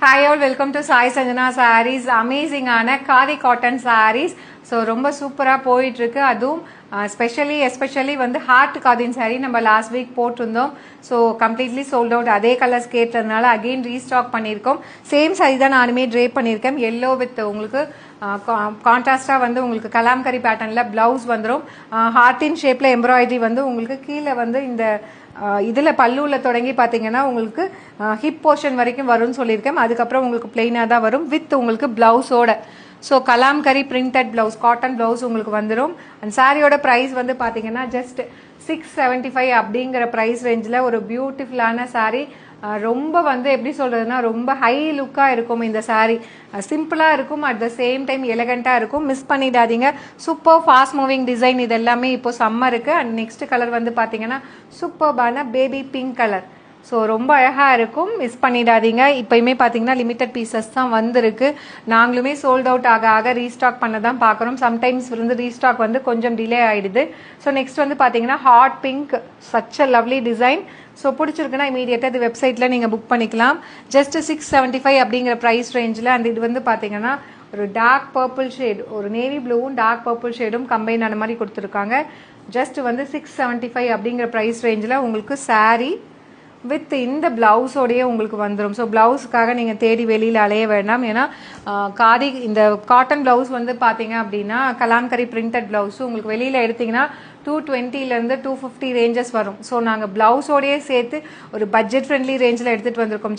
Hi all, welcome to Sai Sanjana Sarees. Amazing ஆன khadi cotton sarees. So ரொம்ப சூப்பராக போயிட்டுருக்கு. அதுவும் எஸ்பெஷலி வந்து ஹார்ட் காதின் சாரீ நம்ம லாஸ்ட் வீக் போட்டிருந்தோம். So completely sold out. அதே கலர்ஸ் கேட்டதுனால அகெயின் ரீஸ்டாக் பண்ணியிருக்கோம். சேம் சாரீ தான் நானுமே ட்ரே பண்ணியிருக்கேன். எல்லோ வித் உங்களுக்கு கான்ட்ராஸ்டாக வந்து உங்களுக்கு கலாம்கரி பேட்டர்னில் ப்ளவுஸ் வந்துடும். ஹார்ட்டின் ஷேப்பில் எம்ப்ராய்டரி வந்து உங்களுக்கு கீழே வந்து இந்த இதில் பல்லுவில் தொடங்கி பார்த்தீங்கன்னா உங்களுக்கு ஹிப் போர்ஷன் வரைக்கும் வரும்னு சொல்லியிருக்கேன். அதுக்கப்புறம் உங்களுக்கு பிளெயினாக தான் வரும் வித் உங்களுக்கு ப்ளவுஸோட. So Kalamkari printed blouse, cotton blouse உங்களுக்கு வந்துடும். அண்ட் சாரியோட ப்ரைஸ் வந்து பார்த்தீங்கன்னா ஜஸ்ட் 675 அப்படிங்கிற ப்ரைஸ் ரேஞ்சில் ஒரு பியூட்டிஃபுல்லான சாரீ. ரொம்ப வந்து எப்படி சொல்கிறதுனா ரொம்ப ஹை லுக்காக இருக்கும் இந்த சாரீ. சிம்பிளாக இருக்கும், அட் த சேம் டைம் எலகண்ட்டாக இருக்கும். மிஸ் பண்ணிடாதீங்க. சூப்பர் ஃபாஸ்ட் மூவிங் டிசைன் இது எல்லாமே இப்போ சம்மருக்கு. அண்ட் நெக்ஸ்ட் கலர் வந்து பார்த்தீங்கன்னா சூப்பர்பான பேபி பிங்க் கலர். ஸோ ரொம்ப அழகாக இருக்கும், மிஸ் பண்ணிடாதீங்க. இப்போயுமே பார்த்தீங்கன்னா லிமிட்டட் பீசஸ் தான் வந்திருக்கு. நாங்களுமே சோல்ட் அவுட் ஆக ரீஸ்டாக் பண்ண தான் பார்க்குறோம். சம்டைம்ஸ் வந்து ரீஸ்டாக் வந்து கொஞ்சம் டிலே ஆகிடுது. ஸோ நெக்ஸ்ட் வந்து பார்த்தீங்கன்னா hot pink, such a lovely design. So பிடிச்சிருக்குன்னா இமீடியட்டாக இது வெப்சைட்டில் நீங்கள் புக் பண்ணிக்கலாம். ஜஸ்ட் 675 அப்படிங்கிற ப்ரைஸ் ரேஞ்சில். அண்ட் இது வந்து பார்த்தீங்கன்னா ஒரு டார்க் பர்பிள் ஷேட், ஒரு நேவி ப்ளூவும் டார்க் பர்பிள் ஷேடும் கம்பைன் ஆன மாதிரி கொடுத்துருக்காங்க. ஜஸ்ட் வந்து 675 அப்படிங்கிற ப்ரைஸ் ரேஞ்சில் உங்களுக்கு சாரீ வித் இந்த ப்ளவுஸோடையே உங்களுக்கு வந்துடும். ஸோ ப்ளவுஸுக்காக நீங்கள் தேடி வெளியில் அலைய வேண்டாம். ஏன்னா காதி இந்த காட்டன் ப்ளவுஸ் வந்து பார்த்தீங்க அப்படின்னா கலாம்கரி பிரிண்டட் ப்ளவுஸு உங்களுக்கு வெளியில் எடுத்திங்கன்னா 220 to 250 ரேஞ்சஸ் வரும். ஸோ நாங்கள் ப்ளவுஸோடையே சேர்த்து ஒரு பட்ஜெட் ஃப்ரெண்ட்லி ரேஞ்சில் எடுத்துகிட்டு வந்திருக்கோம்.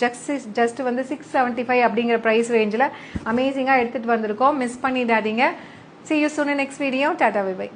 ஜஸ்ட் வந்து 675 அப்படிங்கிற ப்ரைஸ் ரேஞ்சில் அமேசிங்காக எடுத்துகிட்டு வந்திருக்கோம். மிஸ் பண்ணிடாதீங்க. See you soon in next video. Tata, bye bye.